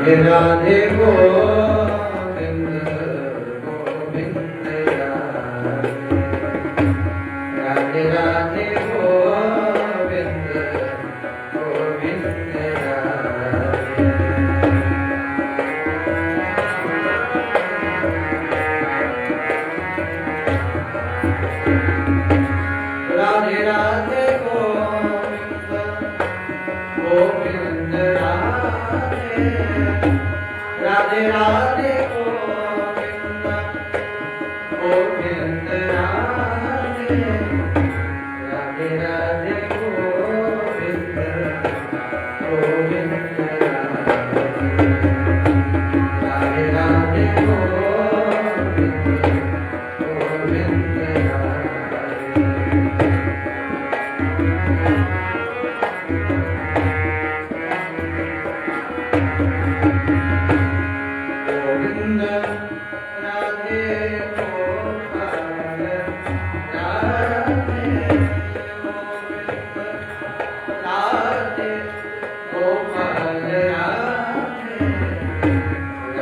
राधे गोविंद गोविंद राधे राधे गोविंद गोविंद राधे राधे गोविंद गोविंद राधे राधे गोविंद गोविंद राधे राधे राधे गोविंद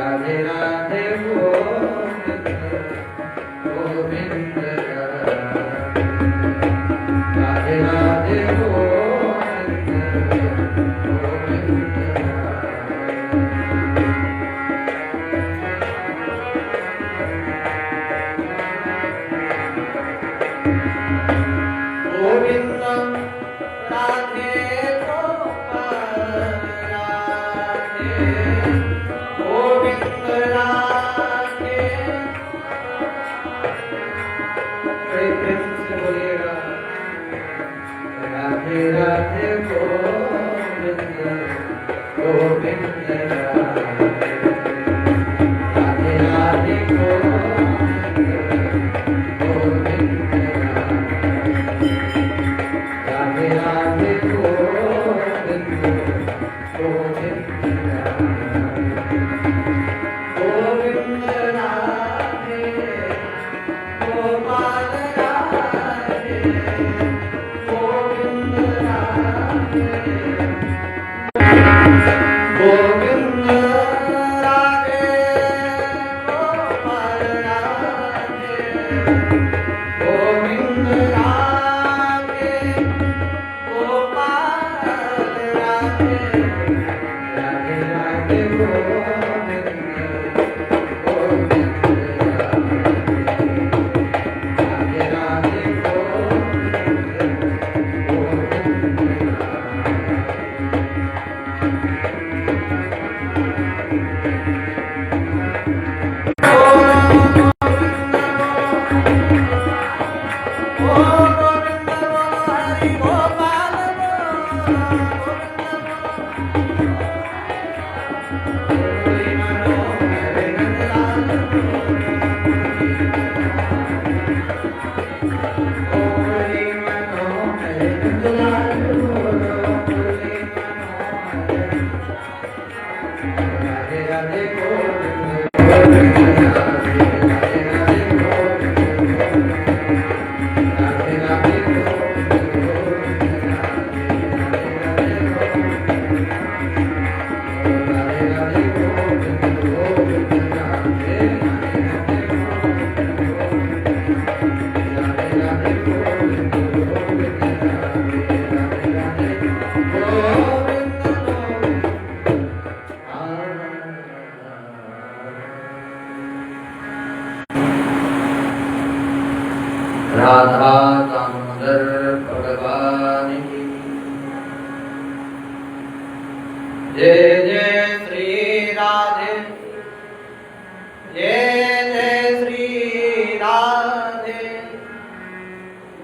गोविंद राधे राधे गोविंद गोविंद राधा दामोदर भगवान की जय जय श्री राधे जय जय श्री राधे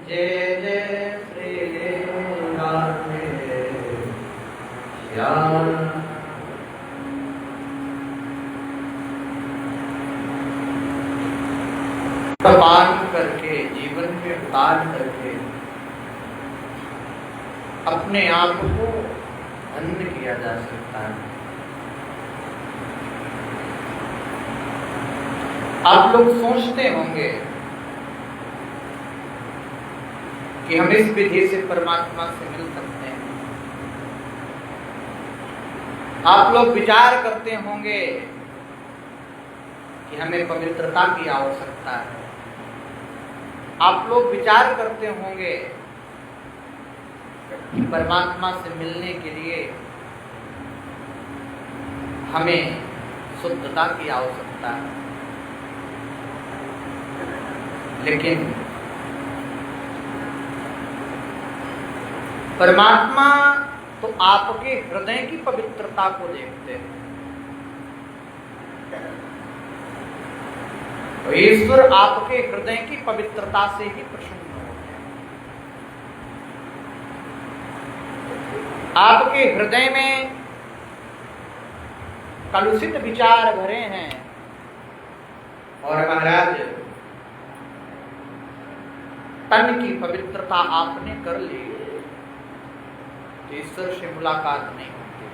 जय जय श्री राधे श्याम पान करके जीवन में उतार करके अपने आप को अंध किया जा सकता है। आप लोग सोचते होंगे कि हम इस विधि से परमात्मा से मिल सकते हैं। आप लोग विचार करते होंगे कि हमें पवित्रता की आवश्यकता है। आप लोग विचार करते होंगे कि परमात्मा से मिलने के लिए हमें शुद्धता की आवश्यकता है। लेकिन परमात्मा तो आपके हृदय की पवित्रता को देखते हैं। तो ईश्वर आपके हृदय की पवित्रता से ही प्रसन्न होते हैं। आपके हृदय में कलुषित विचार भरे हैं और महाराज तन की पवित्रता आपने कर ली, ईश्वर से मुलाकात नहीं होती।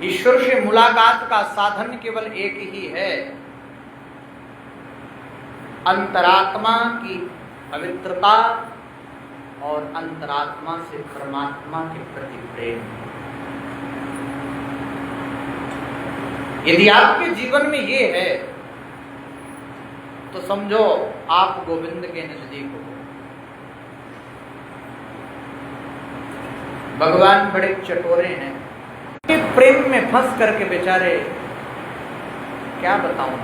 ईश्वर से मुलाकात का साधन केवल एक ही है, अंतरात्मा की पवित्रता और अंतरात्मा से परमात्मा के प्रति प्रेम। यदि आपके जीवन में ये है तो समझो आप गोविंद के नजदीक हो। भगवान बड़े चटोरे हैं, प्रेम में फंस करके बेचारे क्या बताऊं।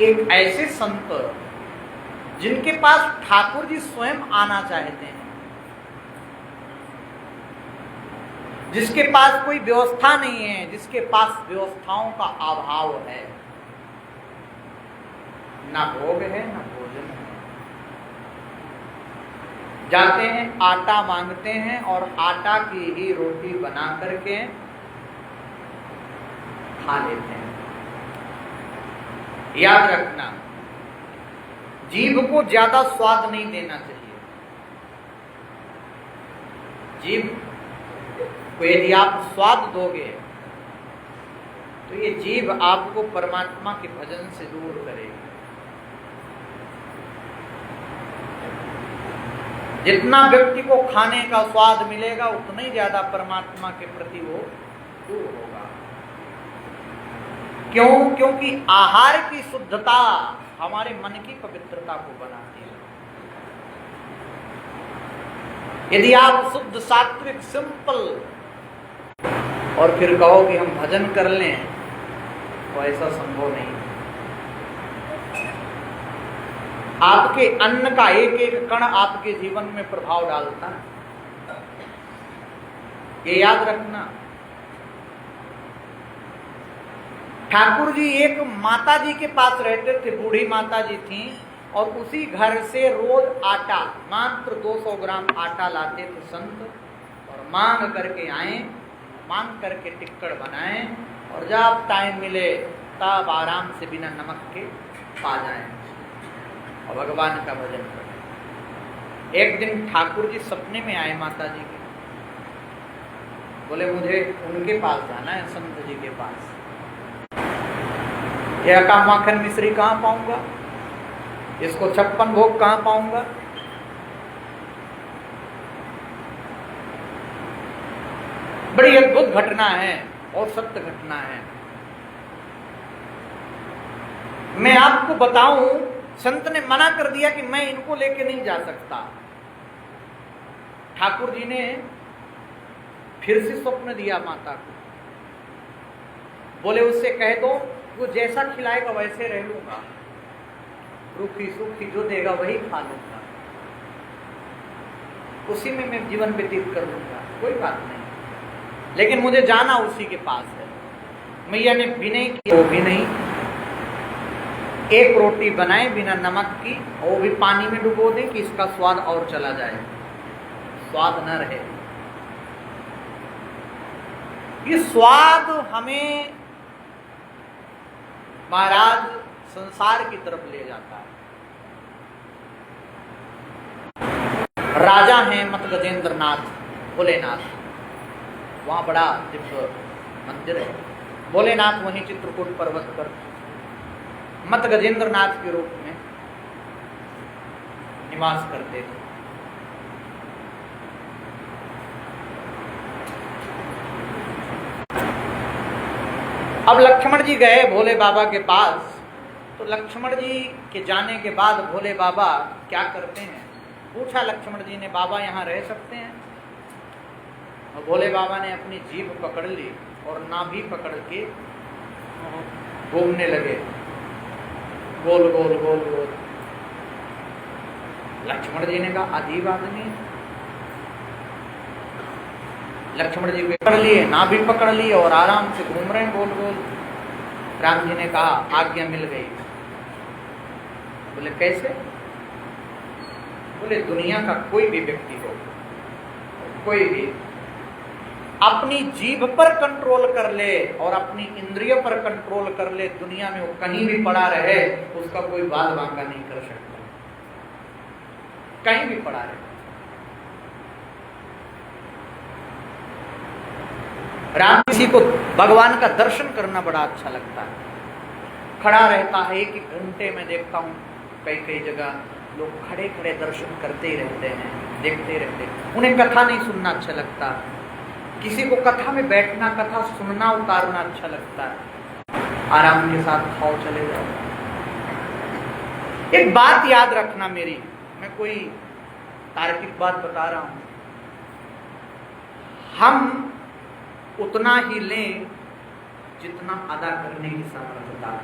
एक ऐसे संत जिनके पास ठाकुर जी स्वयं आना चाहते हैं, जिसके पास कोई व्यवस्था नहीं है, जिसके पास व्यवस्थाओं का अभाव है, ना भोग है ना भोजन है, जाते हैं आटा मांगते हैं और आटा की ही रोटी बना करके खा लेते हैं। याद रखना, जीभ को ज्यादा स्वाद नहीं देना चाहिए। जीभ को यदि आप स्वाद दोगे तो ये जीभ आपको परमात्मा के भजन से दूर करेगी। जितना व्यक्ति को खाने का स्वाद मिलेगा उतना ही ज्यादा परमात्मा के प्रति वो दूर होगा। क्यों? क्योंकि आहार की शुद्धता हमारे मन की पवित्रता को बनाती है। यदि आप शुद्ध सात्विक सिंपल और फिर कहो कि हम भजन कर लें तो ऐसा संभव नहीं। आपके अन्न का एक एक कण आपके जीवन में प्रभाव डालता है, ये याद रखना। ठाकुर जी एक माता जी के पास रहते थे, बूढ़ी माता जी थी, और उसी घर से रोज आटा, मात्र 200 ग्राम आटा लाते थे संत, और मांग करके आए, मांग करके टिक्कड़ बनाए, और जब टाइम मिले तब आराम से बिना नमक के खा जाए और भगवान का भजन करें। एक दिन ठाकुर जी सपने में आए माता जी के, बोले मुझे उनके पास जाना है, संत जी के पास। यह का माखन मिश्री कहाँ पाऊंगा, इसको 56 भोग कहाँ पाऊंगा। बड़ी अद्भुत घटना है और सत्य घटना है। मैं आपको बताऊं, संत ने मना कर दिया कि मैं इनको लेके नहीं जा सकता। ठाकुर जी ने फिर से स्वप्न दिया माता को, बोले उससे कह दो वो जैसा खिलाएगा वैसे रह लूंगा, रूखी सूखी जो देगा वही खा लूंगा, उसी में मैं जीवन व्यतीत कर लूंगा, कोई बात नहीं, लेकिन मुझे जाना उसी के पास है। मैया ने विनय किया, वो भी नहीं, एक रोटी बनाए बिना नमक की, वो भी पानी में डुबो दे कि इसका स्वाद और चला जाए, स्वाद न रहे। ये स्वाद हमें महाराज संसार की तरफ ले जाता है। राजा हैं मत गजेंद्र नाथ, भोलेनाथ, वहां बड़ा दिव्य मंदिर है। भोलेनाथ वहीं चित्रकूट पर्वत पर मत गजेंद्र नाथ के रूप में निवास करते थे। अब लक्ष्मण जी गए भोले बाबा के पास, तो लक्ष्मण जी के जाने के बाद भोले बाबा क्या करते हैं, पूछा लक्ष्मण जी ने, बाबा यहाँ रह सकते हैं? और भोले बाबा ने अपनी जीभ पकड़ ली और नाभि पकड़ के घूमने लगे, गोल गोल गोल गोल। लक्ष्मण जी ने कहा अजीब आदमी है। लक्ष्मण जी पकड़ लिए, नाभि पकड़ लिए और आराम से घूम रहे हैं गोल गोल। राम जी ने कहा आज्ञा मिल गई। बोले कैसे? बोले दुनिया का कोई भी व्यक्ति हो, कोई भी अपनी जीभ पर कंट्रोल कर ले और अपनी इंद्रियों पर कंट्रोल कर ले, दुनिया में वो कहीं भी पड़ा रहे उसका कोई बाल बांका नहीं कर सकता, कहीं भी पड़ा रहे। राम किसी को भगवान का दर्शन करना बड़ा अच्छा लगता है, खड़ा रहता है, एक एक घंटे में देखता हूँ कई कई जगह लोग खड़े खड़े दर्शन करते ही रहते हैं, देखते रहते हैं। उन्हें कथा नहीं सुनना अच्छा लगता, किसी को कथा में बैठना, कथा सुनना, उतारना अच्छा लगता है। आराम के साथ खाओ, चले जाओ। एक बात याद रखना मेरी, मैं कोई तार्किक बात बता रहा हूं, हम उतना ही लें जितना अदा करने की सामर्थ्यता है।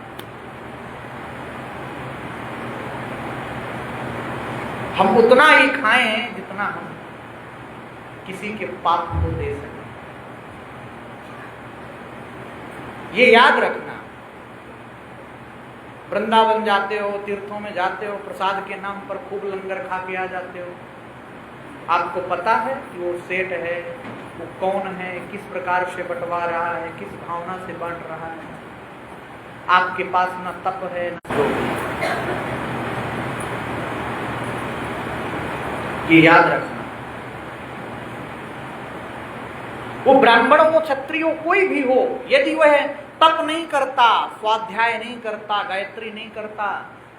हम उतना ही खाएं जितना हम किसी के पाप को दे सकें। ये याद रखना। वृंदावन जाते हो, तीर्थों में जाते हो, प्रसाद के नाम पर खूब लंगर खा के आ जाते हो। आपको पता है कि वो सेठ है, वो कौन है, किस प्रकार से बंटवा रहा है, किस भावना से बांट रहा है। आपके पास न तप है न योग। ये याद रखना। वो ब्राह्मण हो, क्षत्रिय हो, कोई भी हो, यदि वह तप नहीं करता, स्वाध्याय नहीं करता, गायत्री नहीं करता,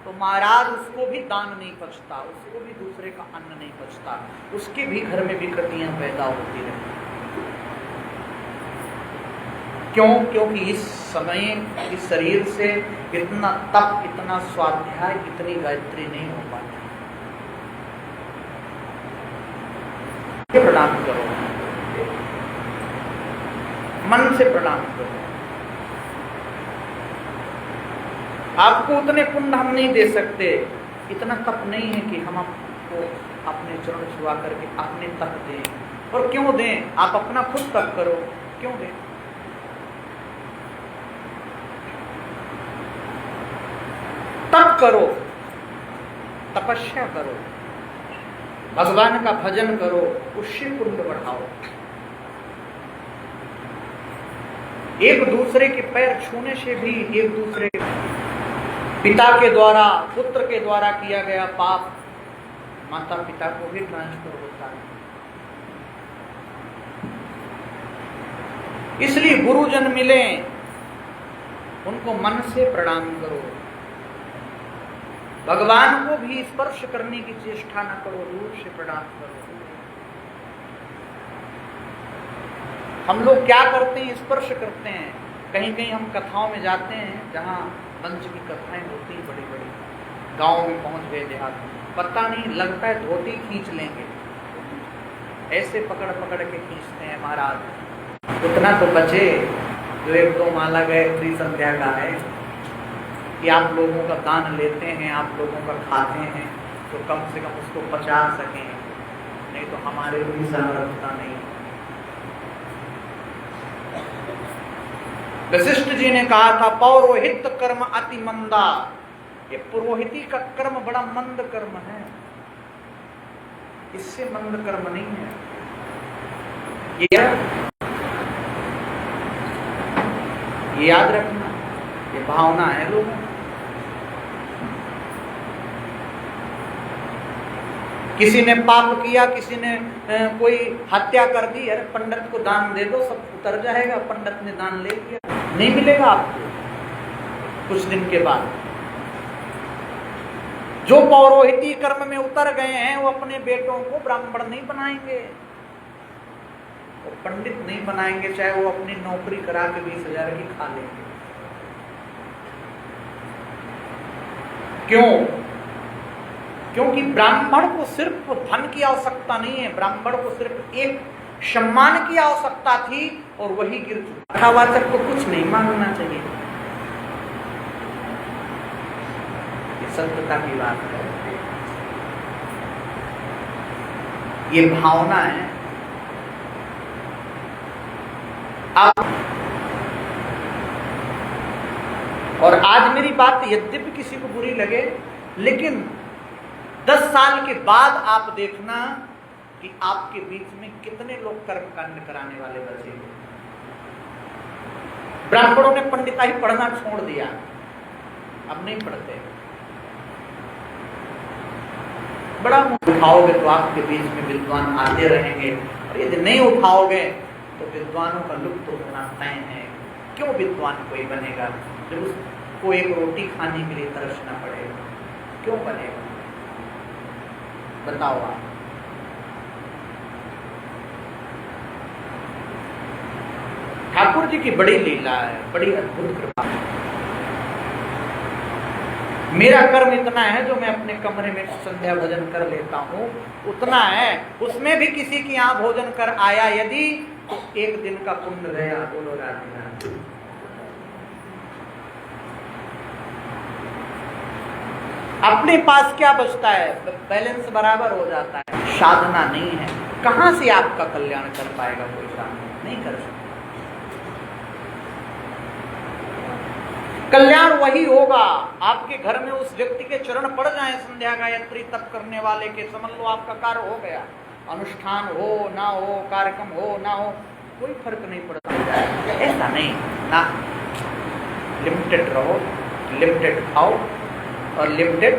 तो महाराज उसको भी दान नहीं पचता, उसको भी दूसरे का अन्न नहीं पचता, उसके भी घर में विकृतियां पैदा होती रहती। क्यों? क्योंकि इस समय इस शरीर से इतना तप, इतना स्वाध्याय, इतनी गायत्री नहीं हो पाती। प्रणाम करो, मन से प्रणाम करो। आपको उतने पुण्य हम नहीं दे सकते, इतना तप नहीं है कि हम आपको अपने चरण छुआ करके अपने तप दें। और क्यों दें? आप अपना खुद तप करो, क्यों दें? तप करो, तपस्या करो, भगवान का भजन करो, उससे पुण्य बढ़ाओ। एक दूसरे के पैर छूने से भी एक दूसरे पिता के द्वारा, पुत्र के द्वारा किया गया पाप माता पिता को भी ट्रांसफर होता है। इसलिए गुरुजन मिले, उनको मन से प्रणाम करो। भगवान को भी स्पर्श करने की चेष्टा न करो, दूर से प्रणाम करो। हम लोग क्या करते हैं? स्पर्श करते हैं। कहीं कहीं हम कथाओं में जाते हैं जहाँ वंश की कथाएं होती हैं, बड़ी बड़ी गाँव में पहुंच गए, देहात में, पता नहीं लगता है धोती खींच लेंगे, ऐसे पकड़ पकड़ के खींचते हैं। महाराज उतना तो बचे जो एक दो माला गायत्री संध्या का है कि आप लोगों का दान लेते हैं, आप लोगों का खाते हैं, तो कम से कम उसको पचा सकें, नहीं तो हमारे भी सामर्थ्यता नहीं। वशिष्ठ जी ने कहा था पौरोहित कर्म अति मंदा। ये पुरोहिती का कर्म बड़ा मंद कर्म है, इससे मंद कर्म नहीं है। ये याद रखना, ये भावना है लोगों में। किसी ने पाप किया, किसी ने कोई हत्या कर दी, अरे पंडित को दान दे दो, सब उतर जाएगा। पंडित ने दान ले लिया, नहीं मिलेगा आपको कुछ दिन के बाद। जो पौरोहिती कर्म में उतर गए हैं वो अपने बेटों को ब्राह्मण नहीं बनाएंगे, वो पंडित नहीं बनाएंगे, चाहे वो अपनी नौकरी करा के 20,000 की खा लेंगे। क्यों? क्योंकि ब्राह्मण को सिर्फ धन की आवश्यकता नहीं है, ब्राह्मण को सिर्फ एक सम्मान की आवश्यकता थी और वही गिर चुका। कथावाचक को कुछ नहीं मांगना चाहिए। ये सत्यता की बात है, ये भावना है। आप और आज मेरी बात यद्यपि किसी को बुरी लगे, लेकिन 10 साल के बाद आप देखना कि आपके बीच में कितने लोग कर्मकांड कराने वाले बचे। ब्राह्मणों ने पंडिताई पढ़ना छोड़ दिया, अब नहीं पढ़ते। बड़ा मुंह उठाओगे तो आपके बीच में विद्वान आते रहेंगे, और यदि नहीं उठाओगे तो विद्वानों का लुप्त होना तय है। क्यों विद्वान कोई बनेगा जब उसको एक रोटी खाने के लिए तरसना पड़ेगा? क्यों बनेगा? बताओ आप। ठाकुर जी की बड़ी लीला है, बड़ी अद्भुत कृपा है। मेरा कर्म इतना है जो मैं अपने कमरे में संध्या भोजन कर लेता हूँ, उतना है। उसमें भी किसी के यहाँ भोजन कर आया यदि, तो एक दिन का पुण्य गया। बोलो राधे राधे। अपने पास क्या बचता है? बैलेंस बराबर हो जाता है। साधना नहीं है, कहां से आपका कल्याण कर पाएगा कोई? साधना नहीं कर सकता। कल्याण वही होगा, आपके घर में उस व्यक्ति के चरण पड़ जाएं संध्या गायत्री तप करने वाले के, समझ लो आपका कार्य हो गया। अनुष्ठान हो ना हो, कार्यक्रम हो ना हो, कोई फर्क नहीं पड़ता। ऐसा नहीं ना, लिमिटेड रहो, लिमिटेड खाओ और लिमिटेड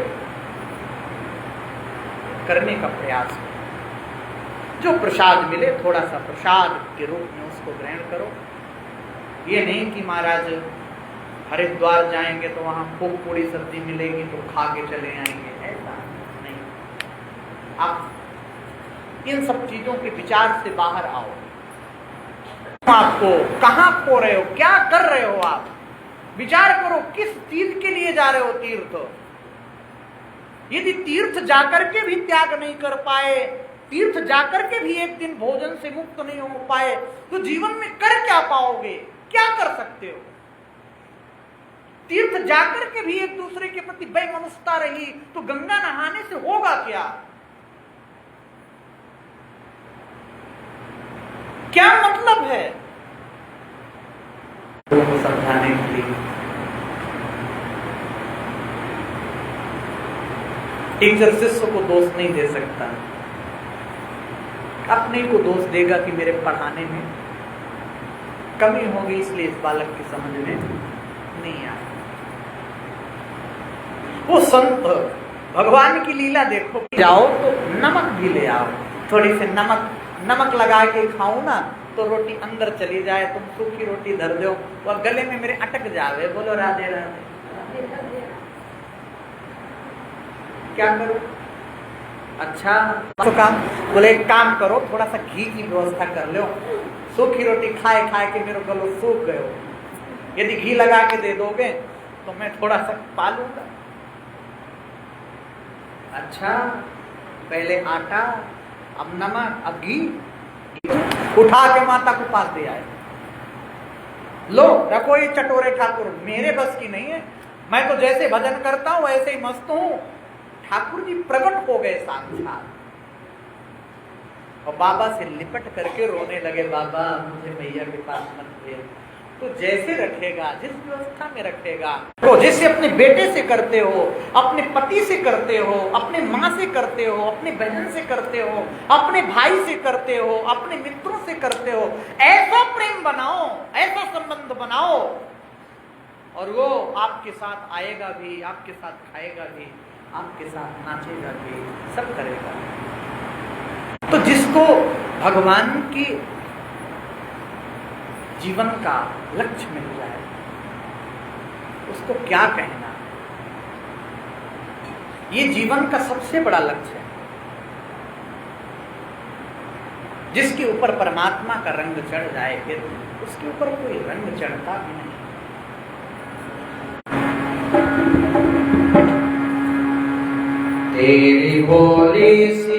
करने का प्रयास करो। जो प्रसाद मिले थोड़ा सा प्रसाद के रूप में उसको ग्रहण करो। ये नहीं कि महाराज हरिद्वार जाएंगे तो वहां खूब पूरी सब्जी मिलेगी तो खा के चले आएंगे, ऐसा नहीं। आप इन सब चीजों के विचार से बाहर आओ। आपको कहां खो रहे हो, क्या कर रहे हो आप? विचार करो, किस चीज के लिए जा रहे हो तीर्थ? यदि तीर्थ जाकर के भी त्याग नहीं कर पाए, तीर्थ जाकर के भी एक दिन भोजन से मुक्त नहीं हो पाए, तो जीवन में कर क्या पाओगे? क्या कर सकते हो? तीर्थ जाकर के भी एक दूसरे के प्रति बेमनुष्यता रही तो गंगा नहाने से होगा क्या? क्या मतलब है? समझाने के लिए टीचर शिष्य को दोष नहीं दे सकता, अपने को दोष देगा कि मेरे पढ़ाने में कमी होगी, इसलिए इस बालक की समझ में नहीं आया। वो संत भगवान की लीला देखो, जाओ तो नमक भी ले आओ, थोड़ी सी नमक लगा के खाऊं ना तो रोटी अंदर चली जाए, तुम सूखी रोटी धर दो और गले में मेरे अटक जावे। बोलो राधे राधे। क्या करो? अच्छा तो काम बोले, एक काम करो, थोड़ा सा घी की व्यवस्था कर लो, सूखी रोटी खाए खाए के मेरे गलो सूख गए हो, यदि घी लगा के दे दोगे तो मैं थोड़ा सा पालूंगा। अच्छा, पहले आटा, अब नमक, अब घी, उठा के माता को पास दे आए। लो रखो ये चटोरे ठाकुर, मेरे बस की नहीं है, मैं तो जैसे भजन करता हूं वैसे ही मस्त हूं। ठाकुर जी प्रकट हो गए साक्षात और बाबा से लिपट करके रोने लगे, बाबा मुझे मैया के पास मत भेज। तो जैसे रखेगा, जिस व्यवस्था में रखेगा, तो जैसे अपने बेटे से करते हो, अपने पति से करते हो, अपने माँ से करते हो, अपने बहन से करते हो, अपने भाई से करते हो, अपने मित्रों से करते हो, ऐसा प्रेम बनाओ, ऐसा संबंध बनाओ और वो आपके साथ आएगा भी, आपके साथ खाएगा भी, आपके साथ नाचेगा भी, सब करेगा। तो जिसको भगवान की जीवन का लक्ष्य मिल जाए उसको क्या कहना। ये जीवन का सबसे बड़ा लक्ष्य है, जिसके ऊपर परमात्मा का रंग चढ़ जाए फिर उसके ऊपर कोई रंग चढ़ता भी नहीं। तेरी भोली सी,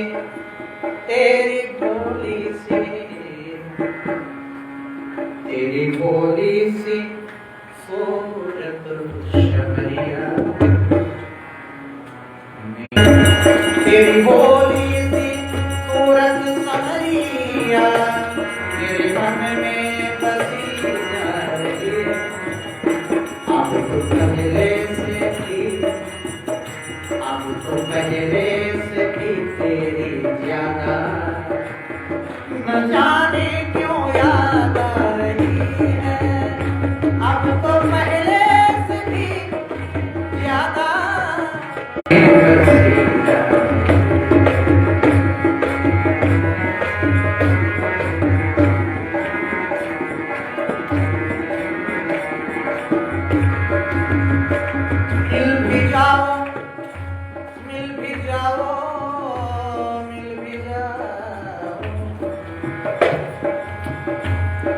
तेरी भोली सी, तेरी भोली सी सूरत शबरिया, तेरी भोली सी सूरत शबरिया मेरे मन में बसी जा रही है। अब तो पहले से थी, अब तो पहले से भी तेरी ज्यादा, न जाने क्यों याद आ रही है। अब तो पहले से भी ज्यादा मिल भी जाओ, मिल भी जाओ, मिल भी जाओ,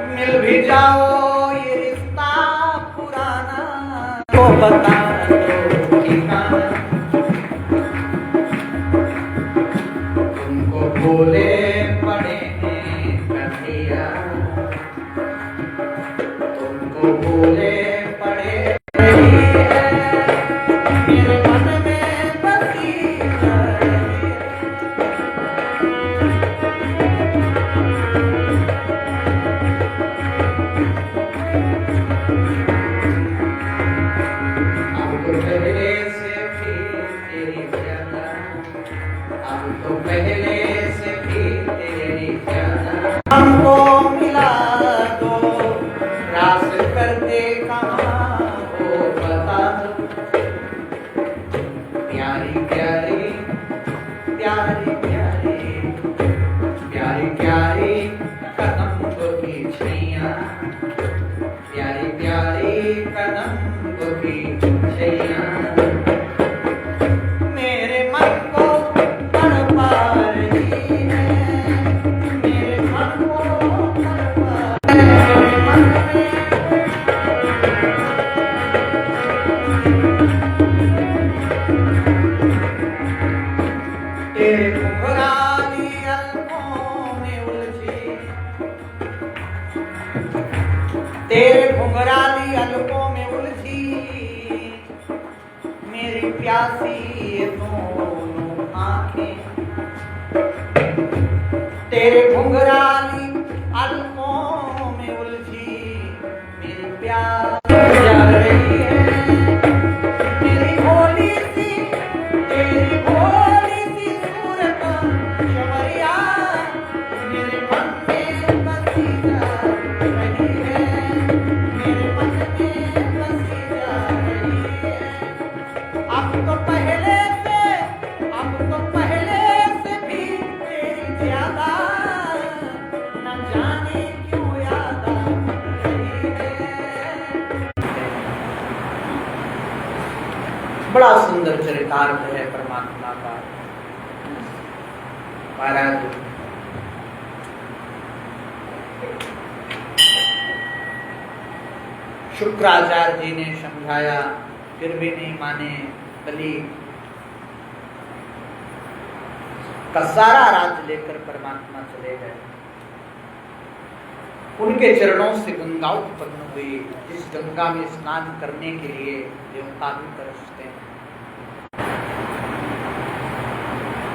मिल भी जाओ, ये रिश्ता पुराना को बता दो ठिकाना। तुमको भूले पड़े हैं कन्हैया, तुमको भूले पड़े मेरे मन में बसी जा रही है। अब तो पहले से भी तेरी ज्यादा, अब तो पहले से भी तेरी ज्यादा। हमको मिला दो, रास करते कहाँ हो बता दो। प्यारी प्यारी, प्यारी प्यारी, प्यारी प्यारी कदम की छैया, प्यारी प्यारी कदम की छैया मेरे मन को तड़पा रही है, मेरे मन को तड़पा मेरे मन में तेरे घुंघराली अलकों में उलझी, तेरे घुंघराली अलकों में उलझी मेरी प्यासी ये दोनों आंखें। तेरे घुंघराली अलकों में उलझी मेरी प्यास जा रही है। मेरी भोली सी, तेरी भोली सी सूरत शबरिया मेरे मन में बसी जा रही है, मेरे मन में बसी जा रही है। अब तो पहले से, अब तो पहले से भी तेरी ज्यादा, न जाने क्यों याद आ रही है। बड़ा सुंदर चरितार्थ है परमात्मा का। महाराज शुक्राचार्य जी ने समझाया, फिर भी नहीं माने। बलि का सारा राज्य लेकर परमात्मा चले गए। उनके चरणों से गंगा उत्पन्न हुई, जिस गंगा में स्नान करने के लिए देवता भी तरसते हैं।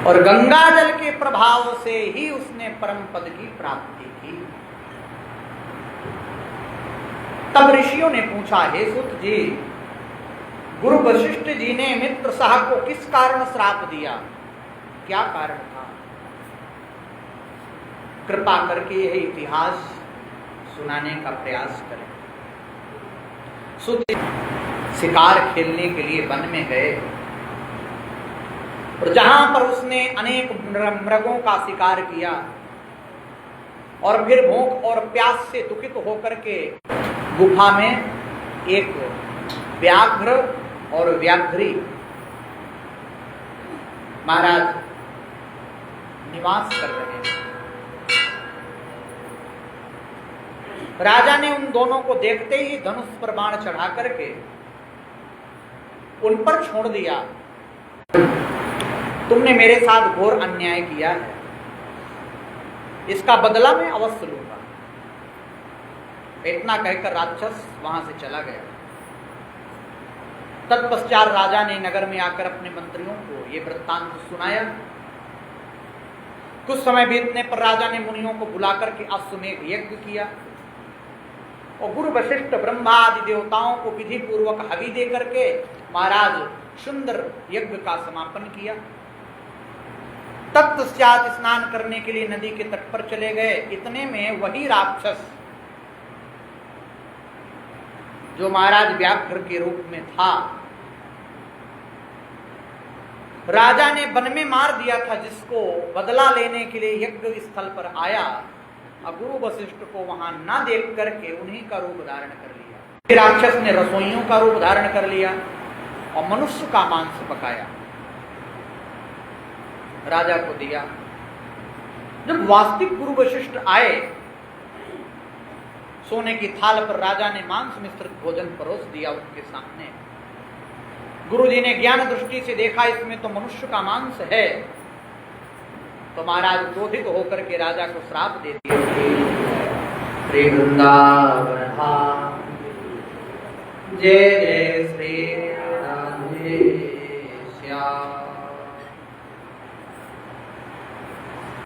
और गंगा जल के प्रभाव से ही उसने परम पद की प्राप्ति की। तब ऋषियों ने पूछा, हे सुत जी, गुरु वशिष्ठ जी ने मित्र साहब को किस कारण श्राप दिया, क्या कारण था? कृपा करके यह इतिहास सुनाने का प्रयास करें। सुत शिकार खेलने के लिए वन में गए और जहां पर उसने अनेक मृगों का शिकार किया और फिर भूख और प्यास से दुखित होकर के गुफा में एक व्याघ्र और व्याघ्री महाराज निवास कर रहे हैं। राजा ने उन दोनों को देखते ही धनुष पर बाण चढ़ा करके उन पर छोड़ दिया। तुमने मेरे साथ घोर अन्याय किया है, इसका बदला मैं अवश्य लूंगा। इतना कहकर राक्षस वहां से चला गया। तत्पश्चात राजा ने नगर में आकर अपने मंत्रियों को ये वृत्तांत सुनाया। कुछ समय बीतने पर राजा ने मुनियों को बुलाकर के अश्वमेध यज्ञ किया और गुरु वशिष्ठ ब्रह्मा आदि देवताओं को विधि पूर्वक हवि दे करके महाराज सुंदर यज्ञ का समापन किया। तत्पश्चात स्नान करने के लिए नदी के तट पर चले गए। इतने में वही राक्षस जो महाराज व्याघ्र के रूप में था, राजा ने वन में मार दिया था, जिसको बदला लेने के लिए यज्ञ स्थल पर आया और गुरु वशिष्ठ को वहां ना देख करके उन्हीं का रूप धारण कर लिया। राक्षस ने रसोइयों का रूप धारण कर लिया और मनुष्य का मांस पकाया, राजा को दिया। जब वास्तविक गुरु वशिष्ठ आए, सोने की थाल पर राजा ने मांस मिश्रित भोजन परोस दिया उनके सामने। गुरुजी ने ज्ञान दृष्टि से देखा इसमें तो मनुष्य का मांस है, तो महाराज क्रोधित होकर के राजा को श्राप दे दिया। श्री वृंदावन जय जय श्री राधे श्याम।